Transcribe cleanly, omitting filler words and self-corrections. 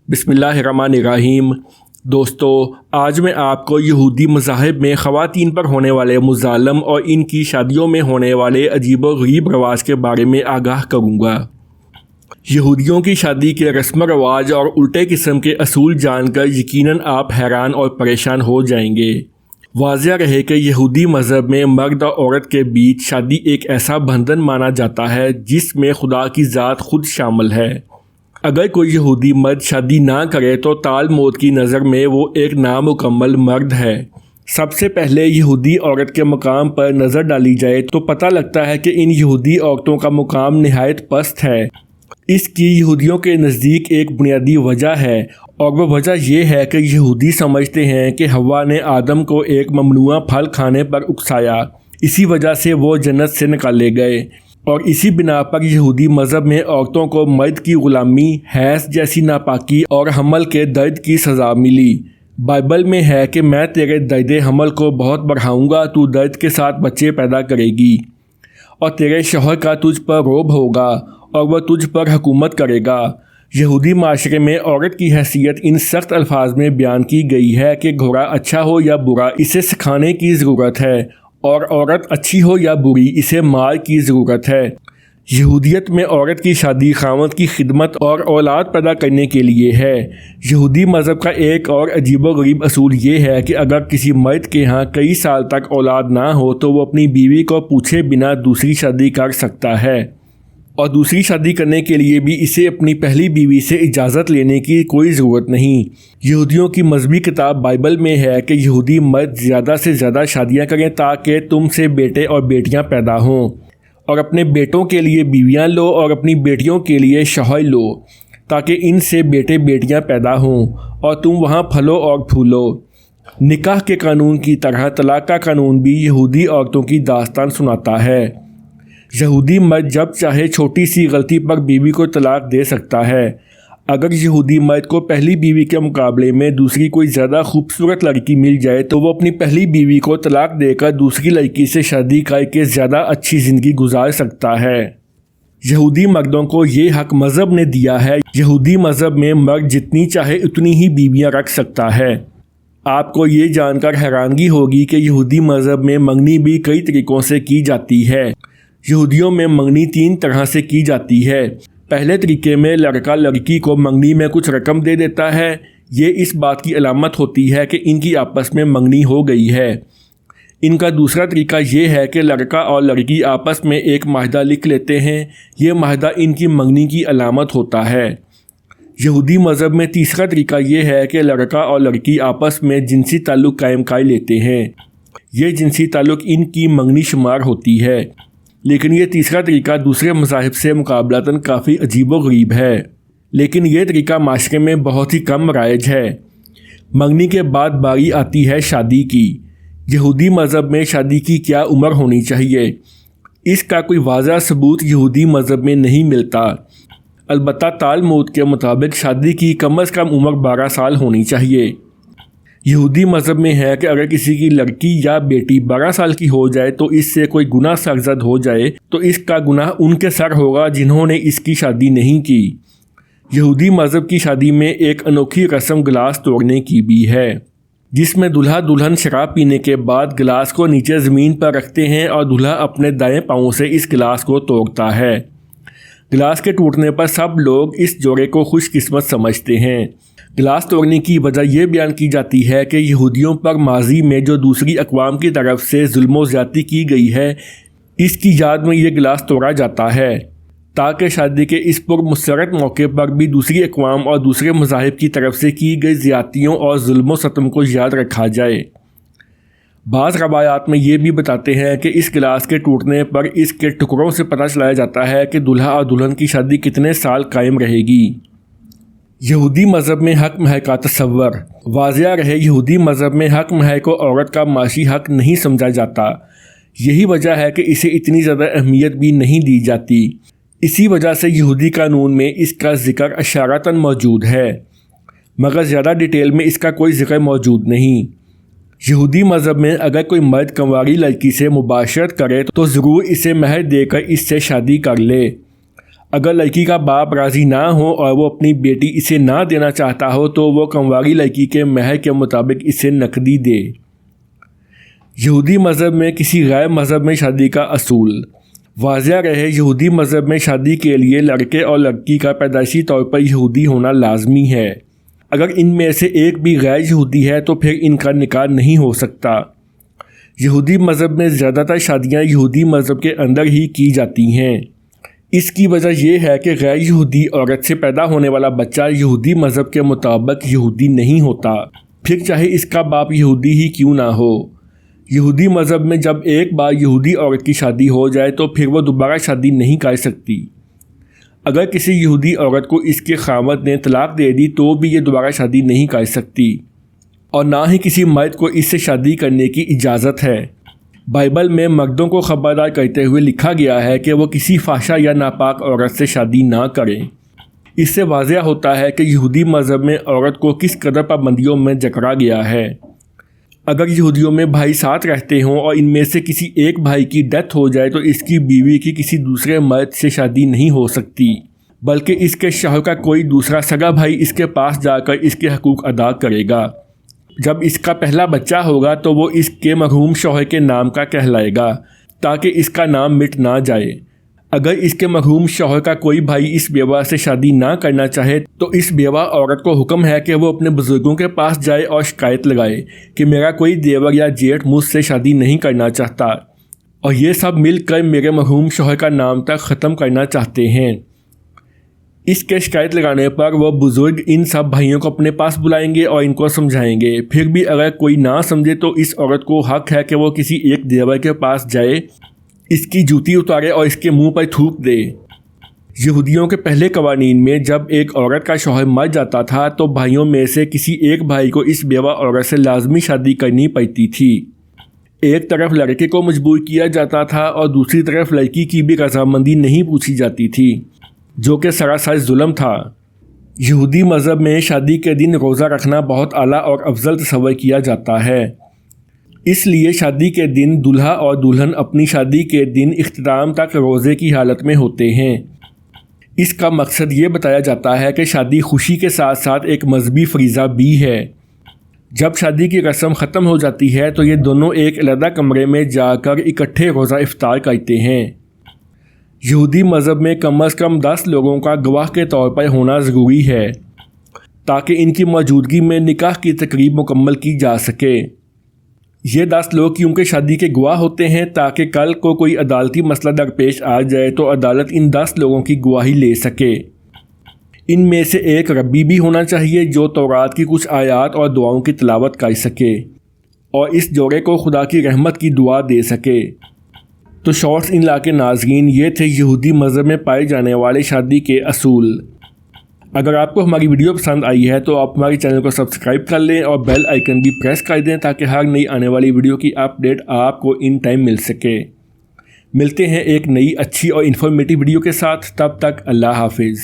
بسم اللہ الرحمن الرحیم۔ دوستو، آج میں آپ کو یہودی مذاہب میں خواتین پر ہونے والے مظالم اور ان کی شادیوں میں ہونے والے عجیب و غریب رواج کے بارے میں آگاہ کروں گا۔ یہودیوں کی شادی کے رسم و رواج اور الٹے قسم کے اصول جان کر یقیناً آپ حیران اور پریشان ہو جائیں گے۔ واضح رہے کہ یہودی مذہب میں مرد اور عورت کے بیچ شادی ایک ایسا بندھن مانا جاتا ہے جس میں خدا کی ذات خود شامل ہے۔ اگر کوئی یہودی مرد شادی نہ کرے تو تال موت کی نظر میں وہ ایک نامکمل مرد ہے۔ سب سے پہلے یہودی عورت کے مقام پر نظر ڈالی جائے تو پتہ لگتا ہے کہ ان یہودی عورتوں کا مقام نہایت پست ہے۔ اس کی یہودیوں کے نزدیک ایک بنیادی وجہ ہے، اور وہ وجہ یہ ہے کہ یہودی سمجھتے ہیں کہ حوا نے آدم کو ایک ممنوعہ پھل کھانے پر اکسایا، اسی وجہ سے وہ جنت سے نکالے گئے، اور اسی بنا پر یہودی مذہب میں عورتوں کو مرد کی غلامی، حیض جیسی ناپاکی اور حمل کے درد کی سزا ملی۔ بائبل میں ہے کہ میں تیرے درد حمل کو بہت بڑھاؤں گا، تو درد کے ساتھ بچے پیدا کرے گی، اور تیرے شوہر کا تجھ پر رعب ہوگا اور وہ تجھ پر حکومت کرے گا۔ یہودی معاشرے میں عورت کی حیثیت ان سخت الفاظ میں بیان کی گئی ہے کہ گھوڑا اچھا ہو یا برا اسے سکھانے کی ضرورت ہے، اور عورت اچھی ہو یا بری اسے مال کی ضرورت ہے۔ یہودیت میں عورت کی شادی خاوند کی خدمت اور اولاد پیدا کرنے کے لیے ہے۔ یہودی مذہب کا ایک اور عجیب و غریب اصول یہ ہے کہ اگر کسی مرد کے ہاں کئی سال تک اولاد نہ ہو تو وہ اپنی بیوی کو پوچھے بنا دوسری شادی کر سکتا ہے، اور دوسری شادی کرنے کے لیے بھی اسے اپنی پہلی بیوی سے اجازت لینے کی کوئی ضرورت نہیں۔ یہودیوں کی مذہبی کتاب بائبل میں ہے کہ یہودی مرد زیادہ سے زیادہ شادیاں کریں تاکہ تم سے بیٹے اور بیٹیاں پیدا ہوں، اور اپنے بیٹوں کے لیے بیویاں لو اور اپنی بیٹیوں کے لیے شوہر لو تاکہ ان سے بیٹے بیٹیاں پیدا ہوں اور تم وہاں پھلو اور پھولو۔ نکاح کے قانون کی طرح طلاق کا قانون بھی یہودی عورتوں کی داستان سناتا ہے۔ یہودی مرد جب چاہے چھوٹی سی غلطی پر بیوی کو طلاق دے سکتا ہے۔ اگر یہودی مرد کو پہلی بیوی کے مقابلے میں دوسری کوئی زیادہ خوبصورت لڑکی مل جائے تو وہ اپنی پہلی بیوی کو طلاق دے کر دوسری لڑکی سے شادی کر کے زیادہ اچھی زندگی گزار سکتا ہے۔ یہودی مردوں کو یہ حق مذہب نے دیا ہے۔ یہودی مذہب میں مرد جتنی چاہے اتنی ہی بیویاں رکھ سکتا ہے۔ آپ کو یہ جان کر حیرانگی ہوگی کہ یہودی مذہب میں منگنی بھی کئی طریقوں سے کی جاتی ہے۔ یہودیوں میں منگنی 3 طرح سے کی جاتی ہے۔ پہلے طریقے میں لڑکا لڑکی کو منگنی میں کچھ رقم دے دیتا ہے۔ یہ اس بات کی علامت ہوتی ہے کہ ان کی آپس میں منگنی ہو گئی ہے۔ ان کا دوسرا طریقہ یہ ہے کہ لڑکا اور لڑکی آپس میں ایک معاہدہ لکھ لیتے ہیں۔ یہ معاہدہ ان کی منگنی کی علامت ہوتا ہے۔ یہودی مذہب میں تیسرا طریقہ یہ ہے کہ لڑکا اور لڑکی آپس میں جنسی تعلق قائم کر لیتے ہیں۔ یہ جنسی تعلق ان کی منگنی شمار ہوتی ہے، لیکن یہ تیسرا طریقہ دوسرے مذاہب سے مقابلتاً کافی عجیب و غریب ہے، لیکن یہ طریقہ معاشرے میں بہت ہی کم رائج ہے۔ منگنی کے بعد باری آتی ہے شادی کی۔ یہودی مذہب میں شادی کی کیا عمر ہونی چاہیے؟ اس کا کوئی واضح ثبوت یہودی مذہب میں نہیں ملتا، البتہ تال موت کے مطابق شادی کی کم از کم عمر 12 سال ہونی چاہیے۔ یہودی مذہب میں ہے کہ اگر کسی کی لڑکی یا بیٹی 12 سال کی ہو جائے تو اس سے کوئی گناہ سرزد ہو جائے تو اس کا گناہ ان کے سر ہوگا جنہوں نے اس کی شادی نہیں کی۔ یہودی مذہب کی شادی میں ایک انوکھی رسم گلاس توڑنے کی بھی ہے، جس میں دلہا دلہن شراب پینے کے بعد گلاس کو نیچے زمین پر رکھتے ہیں اور دلہا اپنے دائیں پاؤں سے اس گلاس کو توڑتا ہے۔ گلاس کے ٹوٹنے پر سب لوگ اس جوڑے کو خوش قسمت سمجھتے ہیں۔ گلاس توڑنے کی وجہ یہ بیان کی جاتی ہے کہ یہودیوں پر ماضی میں جو دوسری اقوام کی طرف سے ظلم و زیادتی کی گئی ہے، اس کی یاد میں یہ گلاس توڑا جاتا ہے تاکہ شادی کے اس پرمسرت موقع پر بھی دوسری اقوام اور دوسرے مذاہب کی طرف سے کی گئی زیادتیوں اور ظلم و ستم کو یاد رکھا جائے۔ بعض روایات میں یہ بھی بتاتے ہیں کہ اس گلاس کے ٹوٹنے پر اس کے ٹکڑوں سے پتہ چلایا جاتا ہے کہ دلہا اور دلہن کی شادی کتنے سال قائم رہے گی۔ یہودی مذہب میں حق مہر کا تصور۔ واضح رہے، یہودی مذہب میں حق مہر کو عورت کا معاشی حق نہیں سمجھا جاتا۔ یہی وجہ ہے کہ اسے اتنی زیادہ اہمیت بھی نہیں دی جاتی۔ اسی وجہ سے یہودی قانون میں اس کا ذکر اشارتاً موجود ہے، مگر زیادہ ڈیٹیل میں اس کا کوئی ذکر موجود نہیں۔ یہودی مذہب میں اگر کوئی مرد کنواری لڑکی سے مباشرت کرے تو ضرور اسے مہر دے کر اس سے شادی کر لے۔ اگر لڑکی کا باپ راضی نہ ہو اور وہ اپنی بیٹی اسے نہ دینا چاہتا ہو تو وہ کنواری لڑکی کے مہر کے مطابق اسے نقدی دے۔ یہودی مذہب میں کسی غیر مذہب میں شادی کا اصول۔ واضح رہے، یہودی مذہب میں شادی کے لیے لڑکے اور لڑکی کا پیدائشی طور پر یہودی ہونا لازمی ہے۔ اگر ان میں سے ایک بھی غیر یہودی ہے تو پھر ان کا نکاح نہیں ہو سکتا۔ یہودی مذہب میں زیادہ تر شادیاں یہودی مذہب کے اندر ہی کی جاتی ہیں۔ اس کی وجہ یہ ہے کہ غیر یہودی عورت سے پیدا ہونے والا بچہ یہودی مذہب کے مطابق یہودی نہیں ہوتا، پھر چاہے اس کا باپ یہودی ہی کیوں نہ ہو۔ یہودی مذہب میں جب ایک بار یہودی عورت کی شادی ہو جائے تو پھر وہ دوبارہ شادی نہیں کر سکتی۔ اگر کسی یہودی عورت کو اس کے خاوند نے طلاق دے دی تو بھی یہ دوبارہ شادی نہیں کر سکتی، اور نہ ہی کسی مرد کو اس سے شادی کرنے کی اجازت ہے۔ بائبل میں مردوں کو خبردار کرتے ہوئے لکھا گیا ہے کہ وہ کسی فحشہ یا ناپاک عورت سے شادی نہ کریں۔ اس سے واضح ہوتا ہے کہ یہودی مذہب میں عورت کو کس قدر پابندیوں میں جکڑا گیا ہے۔ اگر یہودیوں میں بھائی ساتھ رہتے ہوں اور ان میں سے کسی ایک بھائی کی ڈیتھ ہو جائے تو اس کی بیوی کی کسی دوسرے مرد سے شادی نہیں ہو سکتی، بلکہ اس کے شوہر کا کوئی دوسرا سگا بھائی اس کے پاس جا کر اس کے حقوق ادا کرے گا۔ جب اس کا پہلا بچہ ہوگا تو وہ اس کے مرحوم شوہر کے نام کا کہلائے گا تاکہ اس کا نام مٹ نہ جائے۔ اگر اس کے مرحوم شوہر کا کوئی بھائی اس بیوہ سے شادی نہ کرنا چاہے تو اس بیوہ عورت کو حکم ہے کہ وہ اپنے بزرگوں کے پاس جائے اور شکایت لگائے کہ میرا کوئی دیور یا جیٹھ مجھ سے شادی نہیں کرنا چاہتا اور یہ سب مل کر میرے مرحوم شوہر کا نام تک ختم کرنا چاہتے ہیں۔ اس کے شکایت لگانے پر وہ بزرگ ان سب بھائیوں کو اپنے پاس بلائیں گے اور ان کو سمجھائیں گے۔ پھر بھی اگر کوئی نہ سمجھے تو اس عورت کو حق ہے کہ وہ کسی ایک دیور کے پاس جائے، اس کی جوتی اتارے اور اس کے منہ پر تھوک دے۔ یہودیوں کے پہلے قوانین میں جب ایک عورت کا شوہر مر جاتا تھا تو بھائیوں میں سے کسی ایک بھائی کو اس بیوہ عورت سے لازمی شادی کرنی پڑتی تھی۔ ایک طرف لڑکے کو مجبور کیا جاتا تھا اور دوسری طرف لڑکی کی بھی رضامندی نہیں پوچھی جاتی تھی، جو کہ سراسر ظلم تھا۔ یہودی مذہب میں شادی کے دن روزہ رکھنا بہت اعلیٰ اور افضل تصور کیا جاتا ہے۔ اس لیے شادی کے دن دلہا اور دلہن اپنی شادی کے دن اختتام تک روزے کی حالت میں ہوتے ہیں۔ اس کا مقصد یہ بتایا جاتا ہے کہ شادی خوشی کے ساتھ ساتھ ایک مذہبی فریضہ بھی ہے۔ جب شادی کی رسم ختم ہو جاتی ہے تو یہ دونوں ایک علیحدہ کمرے میں جا کر اکٹھے روزہ افطار کرتے ہیں۔ یہودی مذہب میں کم از کم 10 لوگوں کا گواہ کے طور پر ہونا ضروری ہے تاکہ ان کی موجودگی میں نکاح کی تقریب مکمل کی جا سکے۔ یہ 10 لوگ کیونکہ شادی کے گواہ ہوتے ہیں تاکہ کل کو کوئی عدالتی مسئلہ درپیش آ جائے تو عدالت ان 10 لوگوں کی گواہی لے سکے۔ ان میں سے ایک ربی بھی ہونا چاہیے جو تورات کی کچھ آیات اور دعاؤں کی تلاوت کر سکے اور اس جوڑے کو خدا کی رحمت کی دعا دے سکے۔ تو شارٹس ان لا کے ناظرین، یہ تھے یہودی مذہب میں پائے جانے والے شادی کے اصول۔ اگر آپ کو ہماری ویڈیو پسند آئی ہے تو آپ ہمارے چینل کو سبسکرائب کر لیں اور بیل آئیکن بھی پریس کر دیں تاکہ ہر نئی آنے والی ویڈیو کی اپڈیٹ آپ کو ان ٹائم مل سکے۔ ملتے ہیں ایک نئی اچھی اور انفارمیٹیو ویڈیو کے ساتھ، تب تک اللہ حافظ۔